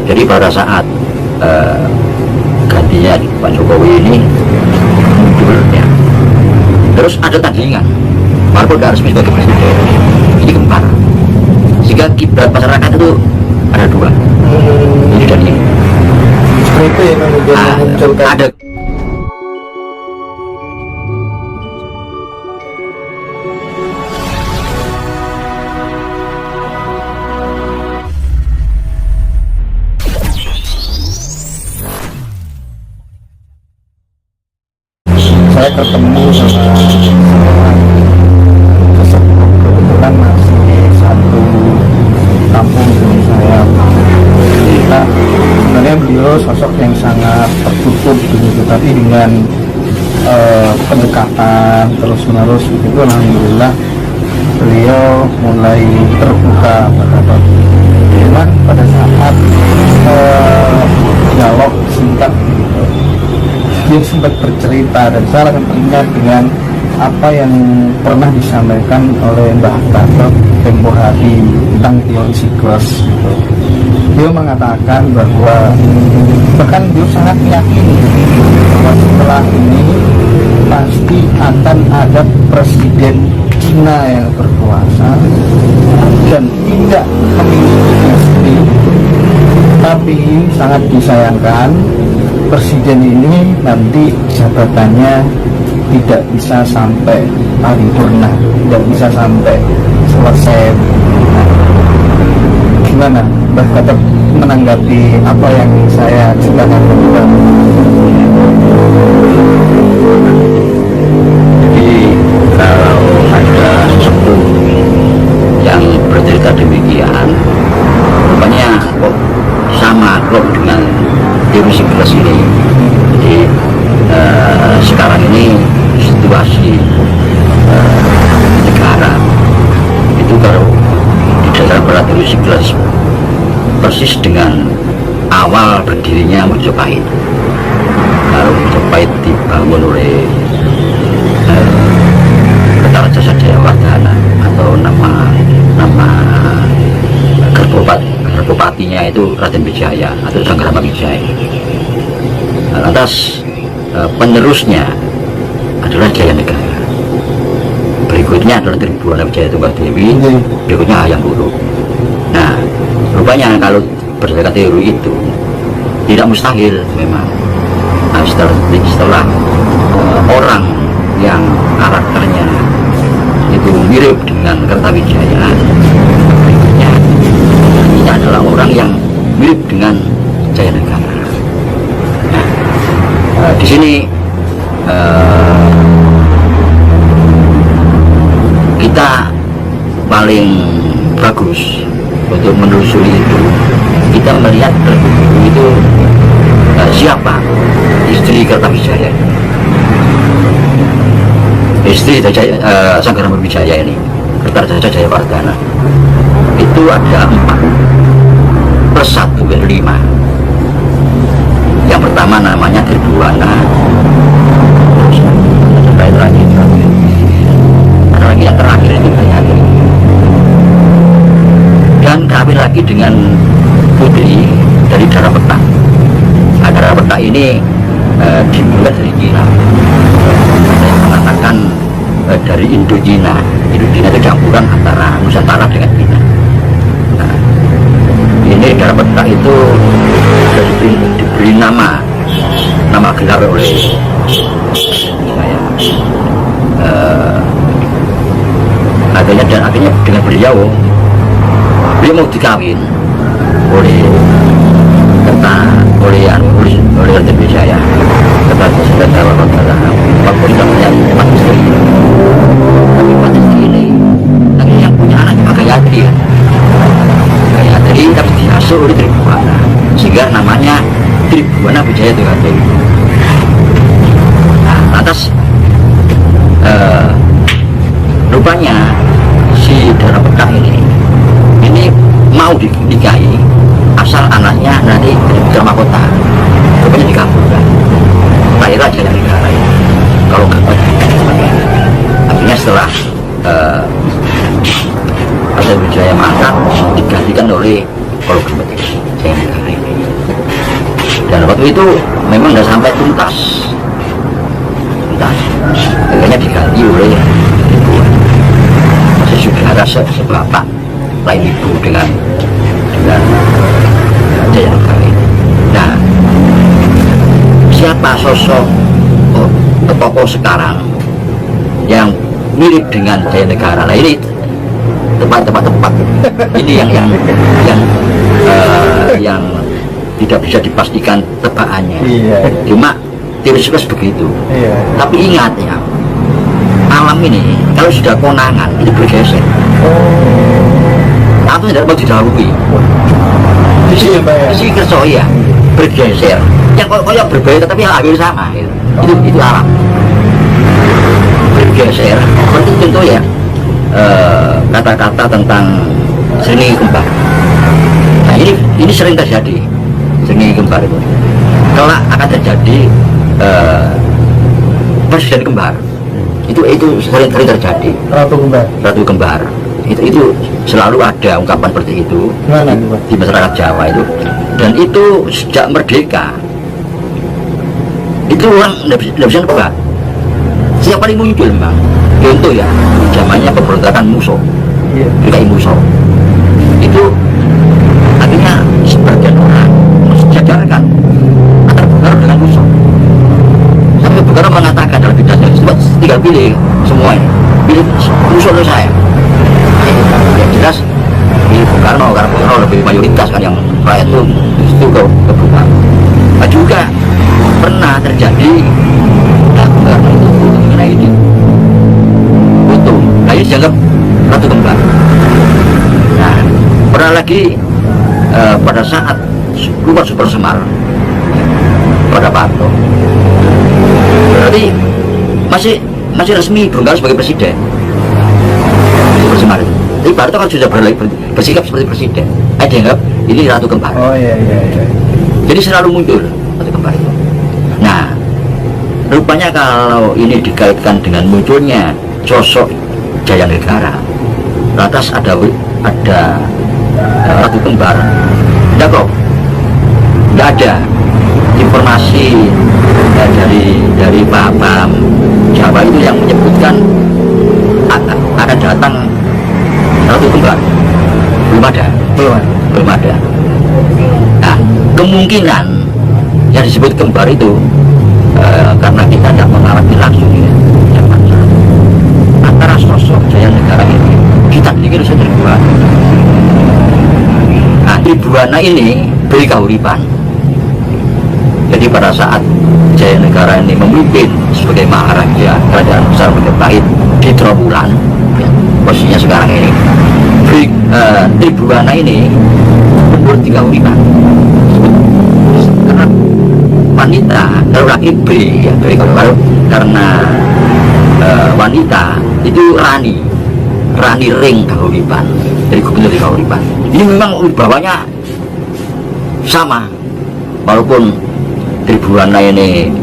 Jadi pada saat gantinya Pak Jokowi ini muncul ya, terus ada tandingan walaupun tidak resmi sebagai presiden, ini kembar, sehingga kiblat masyarakat itu ada dua, ini dan ini. Seperti itu yang kemudian memunculkan Ada saya ketemu sama kebetulan masih satu kampung dengan saya. Kita sebenarnya beliau sosok yang sangat tertutup begitu, tapi dengan pendekatan terus menerus begitu, alhamdulillah beliau mulai terbuka pada cuman pada saat dialog singkat gitu, dia sempat bercerita dan saya akan teringat dengan apa yang pernah disampaikan oleh Mbah Gatot tempo hari tentang teori siklus gitu. Dia mengatakan bahwa bahkan dia sangat meyakini bahwa setelah ini pasti akan ada presiden Cina yang berkuasa dan tidak memiliki istri, tapi sangat disayangkan presiden ini nanti jabatannya tidak bisa sampai paripurna, tidak bisa sampai selesai. Gimana Mbah Gatot menanggapi apa yang saya ceritakan tadi? Jadi kalau ada sesepuh yang bercerita demikian, rupanya kok sama klop dengan teori siklus ini. Jadi sekarang ini situasi negara itu kalau di dalam teori siklus persis dengan awal berdirinya Majapahit. Kalau Majapahit dibangun oleh Kertajasa Jayawardhana atau nama Gerbopatinya itu Raden Wijaya atau Sanggrama Wijaya. Lantas penerusnya adalah Jaya Negara. Berikutnya adalah Tribhuwana Wijaya Tunggal Dewi. Berikutnya Hayam Wuruk. Nah, rupanya kalau berdasarkan teori itu tidak mustahil memang. Nah, setelah orang yang karakternya itu mirip dengan Kertawijaya, berikutnya ini adalah orang yang mirip dengan Jaya Negara. Nah, di sini kita paling bagus untuk menelusuri itu, kita melihat itu siapa istri Kertawijaya, istri Sanggrama Wijaya ini, Kertajasa Jayawardhana. Itu ada 4 plus 1 5. Yang pertama namanya Tribhuwana, terus lagi yang terakhir itu Hayati, dan kawin lagi dengan putri dari Darapeta. Nah, Darapeta ini dimulai dari Cina. Saya mengatakan dari Indo-Cina. Indo-Cina itu campuran antara Nusantara dengan Cina. Nah, ini Darapeta itu diberi nama gelar oleh saya. Akhirnya dengan beliau mau dikawin oleh Raden Wijaya. Kertajasa Jayawardhana walaupun tidak punya 4 istri, tapi 4 istri ini yang punya anak cuma Gayatri, tapi diasuh oleh Tribhuwana, sehingga namanya Tribhuwana Wijaya Tunggal Dewi. Nah, lantas rupanya si Darapeta ini mau dinikahi asal anaknya nanti jadi mahkota. Rupanya dikabulkan, lahirlah Jaya Negara. Kalau gagal, akhirnya setelah Raden Wijaya mangkat digantikan oleh Jaya Negara. waktu itu memang nggak sampai tuntas, akhirnya diganti oleh ibu. Masih saudara sebapak lain ibu dengan Jaya Negara ini. Nah, siapa sosok tokoh sekarang yang mirip dengan Jaya Negara? Nah ini tepat ini yang tidak bisa dipastikan tebakannya. Iya. Cuma teori begitu. Iya. Tapi ingat ya, alam ini kalau sudah konangan itu bergeser. Atau tidak mau didahului. Isi kerso ya bergeser. Yang kok berbeda tapi hampir sama. Itu alam. Bergeser. Seperti contoh ya kata-kata tentang seni kembar. Nah ini sering terjadi seni kembar itu. Kalau akan terjadi presiden kembar itu sering terjadi. Ratu kembar itu selalu ada ungkapan seperti itu di masyarakat Jawa itu, dan itu sejak merdeka itu orang tidak bisa nebak siapa yang muncul memang. Contoh ya, zamannya pemberontakan Muso, PKI Muso itu akhirnya sebagian orang mensejajarkan antara Bung Karno dengan Muso, sampai Bung Karno mengatakan dalam pidatonya tinggal pilih semuanya, pilih Muso atau saya. Yang jelas pilih Bung Karno karena Bung Karno lebih mayoritas kan, yang rakyat itu ke Bung Karno. Nah, juga pernah terjadi Bung Karno itu mengenai ini foto, nah ini dianggap ratu kembar. Nah pernah lagi pada saat keluar Super Semar pada Pak Harto, berarti masih resmi Bung Karno sebagai presiden Super Semar itu. Tapi Pak Harto kan sudah bersikap seperti presiden, dianggap ini ratu kembar. Iya. Jadi selalu muncul ratu kembar itu. Nah rupanya kalau ini dikaitkan dengan munculnya sosok Jaya Negara, lantas ada ratu kembar, tidak ada informasi dari paham Jawa itu yang menyebutkan akan datang ratu kembar. Belum ada. Nah kemungkinan yang disebut kembar itu karena kita tidak mengalami langsung ya, antara sosok Jaya Negara ini kita pikir saja Tribuana. Nah Tribuana ini beri kahuripan. Jadi pada saat Jaya Negara ini memimpin sebagai Maharaja Kerajaan Besar Majapahit di Trawulan, ya, posisinya sekarang ini, Tribuana ini memberi kahuripan. Karena wanita, kalau laki B ya, karena wanita itu Rani Ring Kahuripan, dari Gubernur Kahuripan. Ini memang wibawanya sama, walaupun Tribuana ini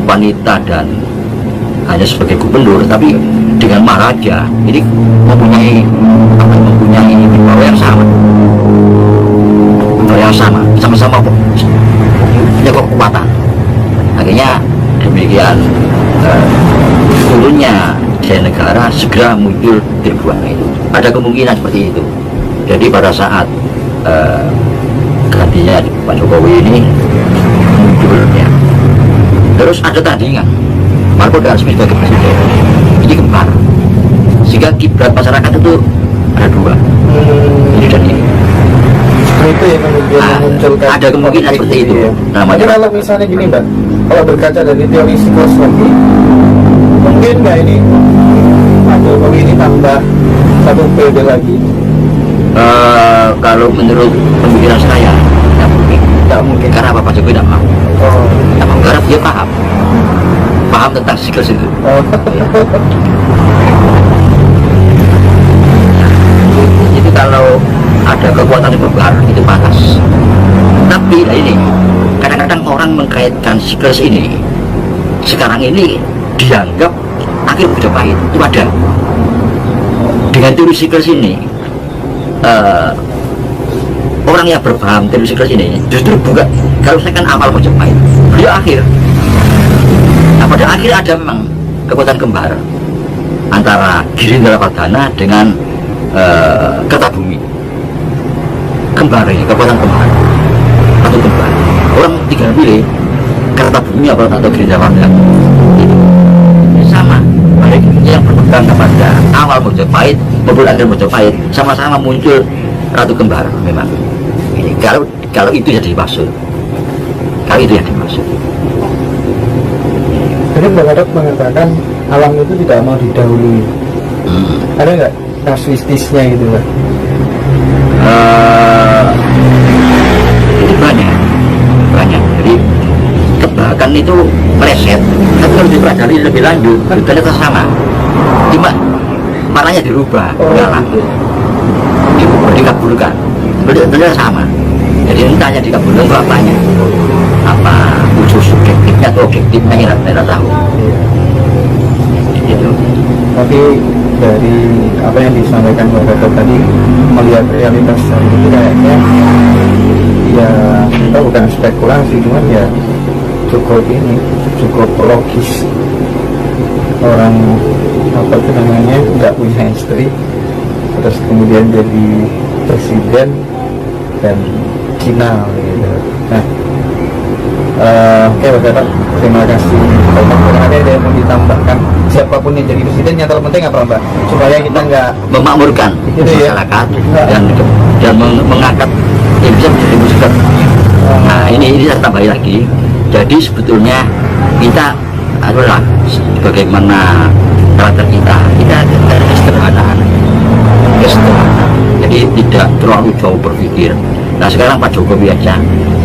wanita dan hanya sebagai gubernur, tapi dengan Maharaja ini mempunyai wibawa yang sama, sama-sama punya kekuatan. Akhirnya demikian turunnya Jaya Negara segera muncul Tribuana itu. Ada kemungkinan seperti itu. Jadi pada saat gantinya Pak Jokowi ini munculnya, terus ada tandingan Marco resmi sebagai presiden, ini kembar, sehingga kiblat masyarakat itu ada dua, ini dan ini. Itu yang kemudian memunculkan ada kemungkinan seperti itu. Namanya kalau misalnya gini Mbak, kalau berkaca dari teori psikologi, mungkin nggak ini Pak Jokowi ini tambah satu periode lagi? Kalau menurut pemikiran saya tidak mungkin. Karena Pak Jokowi tidak mau. Tidak mau, karena dia paham tentang siklus itu. Jadi kalau ada kekuatan yang besar itu panas. Tapi ini kadang-kadang orang mengkaitkan siklus ini sekarang ini dianggap akhir Majapahit itu ada. Dengan teori siklus ini orang yang berpaham teori psikologis ini justru bukan, kalau saya kan awal Majapahit, beliau akhir. Nah pada akhir ada memang kekuatan kembar antara Girindra Pardana dengan Kertabumi. Kembar ini, kekuatan kembar atau kembar. Orang tinggal pilih Kertabumi atau Girindra Pardana. Sama, mereka yang berpegang kepada awal Majapahit maupun akhir Majapahit sama-sama muncul ratu kembar memang. Ini kalau itu yang dimaksud, kalau itu yang dimaksud. Jadi Mbak Gatot mengatakan alam itu tidak mau didahului. Ada nggak kasuistisnya gitu Mbak? Itu banyak. Jadi kebahakan itu meleset, tapi kalau dipelajari lebih lanjut, ternyata sama. Cuma maknanya dirubah, dikabulkan. Ternyata sama. Jadi entahnya dikabulkan apanya, apa unsur subjektifnya atau objektifnya kita tahu. Gitu. Tapi dari apa yang disampaikan Mbak Gatot tadi, melihat realitas hari itu kayaknya ya kita bukan spekulasi, cuman ya cukup logis. Orang apa itu namanya nggak punya istri, terus kemudian jadi presiden dan Cina gitu. Nah, oke Mbak Gatot, terima kasih. Kalau ada yang mau ditambahkan, siapapun yang jadi presiden yang terpenting apa Mbak? Supaya kita nggak memakmurkan gitu ya? masyarakat dan mengangkat yang bisa menjadi musik. Nah ini saya tambahin lagi. Jadi sebetulnya kita adalah bagaimana karakter kita kesederhanaan. Jadi tidak terlalu jauh berpikir. Nah sekarang Pak Jokowi aja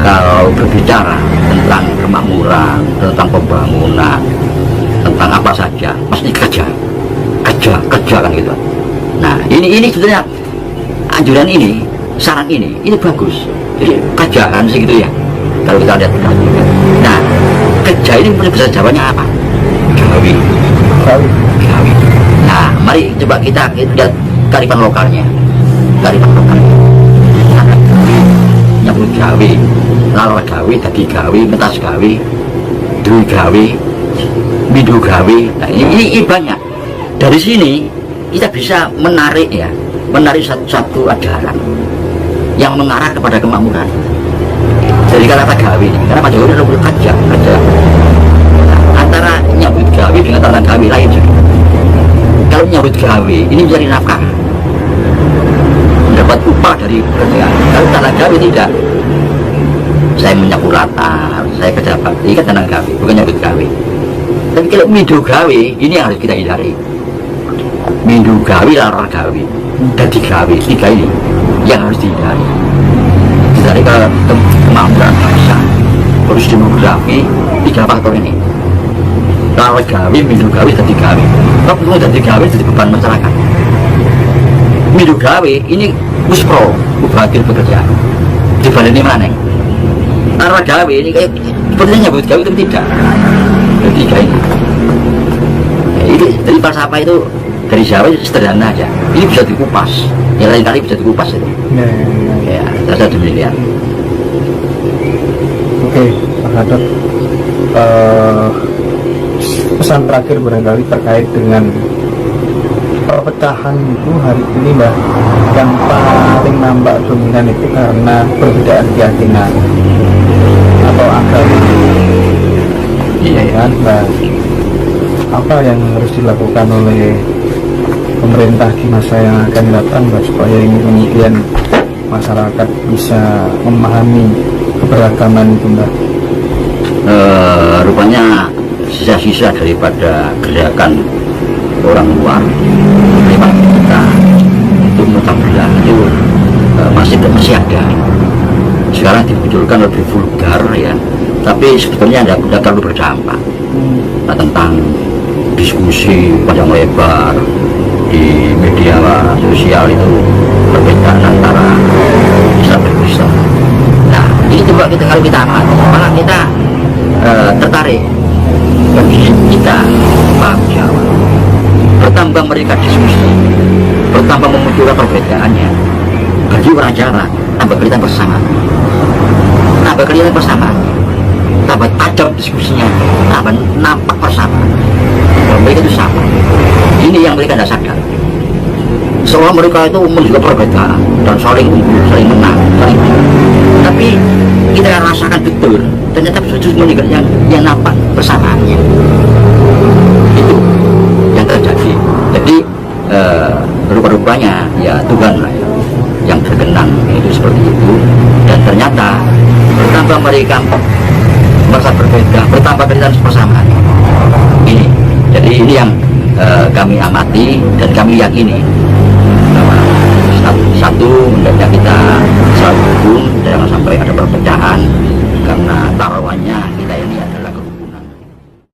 kalau berbicara tentang kemakmuran, tentang pembangunan, tentang apa saja pasti kerja kan gitu. Nah ini sebetulnya anjuran ini, saran ini bagus. Jadi kerjaan sih gitu ya. Kalau kita lihat tadi. Nah kerja ini punya bahasa Jawanya apa? Gawi. Nah mari coba kita lihat kearifan lokalnya. Nyambut gawe, lalor gawe, dadi gawe, mentas gawe, duwi gawe, mindu gawe. Nah ini banyak. Dari sini kita bisa menarik satu ajaran yang mengarah kepada kemakmuran. Dari kata gawe, karena Pak Jokowi adalah kerja. Nah, antara nyambut gawe dengan tantangan gawe lain. Kalau nyambut gawe ini mencari nafkah, mendapat upah dari pekerjaan. Kalau tanah gawe tidak, saya menyapu latar, saya kerja bakti, kan tanah gawe, bukan nyambut gawe. Tapi kalau mindu gawe, ini yang harus kita hindari. Mindu gawe, lara gawe, dadi gawe, tiga ini yang harus dihindari. Hindari kalau kemakmuran bangsa, terus demografi, tiga faktor ini. Lara gawe, mindu gawe, dadi gawe. Kalau mau dadi gawe, jadi beban masyarakat. Mindu gawe ini muspro, mubadil pekerjaan. Dibanding ini mana? Lara gawe ini kayak sepertinya nyambut gawe itu tidak. Tiga ini. Ya, ini dari falsafah itu dari Jawa sederhana aja. Ini bisa dikupas. Yang lain kali bisa dikupas itu. Ya, saya demikian. Oke, Pak Gatot. Pesan terakhir barangkali terkait dengan perpecahan itu hari ini Mbak, yang paling nampak dominan itu karena perbedaan keyakinan atau agama. Iya kan Mbak, apa yang harus dilakukan oleh pemerintah di masa yang akan datang Mbak, supaya ini kemudian masyarakat bisa memahami keberagaman itu Mbak? Rupanya sisa-sisa daripada gerakan orang luar memang kita untuk mutabilik itu masih ada. Sekarang dimunculkan lebih vulgar ya, tapi sebetulnya tidak terlalu berdampak. Nah, tentang diskusi panjang lebar di media sosial itu perbedaan antara Islam dan Kristen. Nah ini coba kita, kalau kita amati malah kita tertarik bagi kita paham Jawa. Bertambah mereka diskusi, bertambah memunculkan perbedaannya bagi orang Jawa tambah kelihatan bersama, tambah kelihatan bersama, tambah tajam diskusinya, tambah nampak bersama. Mereka itu sama. Ini yang mereka tidak sadar. Seolah mereka itu melihat perbedaan dan saling unggul, saling menang, saling. Tapi kita rasakan betul, ternyata justru melihat yang nampak bersamaannya. Itu yang terjadi. Jadi rupa-rupanya ya Tuhan lah ya, yang berkenan itu seperti itu. Dan ternyata bertambah mereka merasa berbeda, bertambah kelihatan persamaan. Ini, jadi ini yang kami amati dan kami yakini bahwa satu hendaknya kita selalu dukung, jangan sampai ada perpecahan karena taruhannya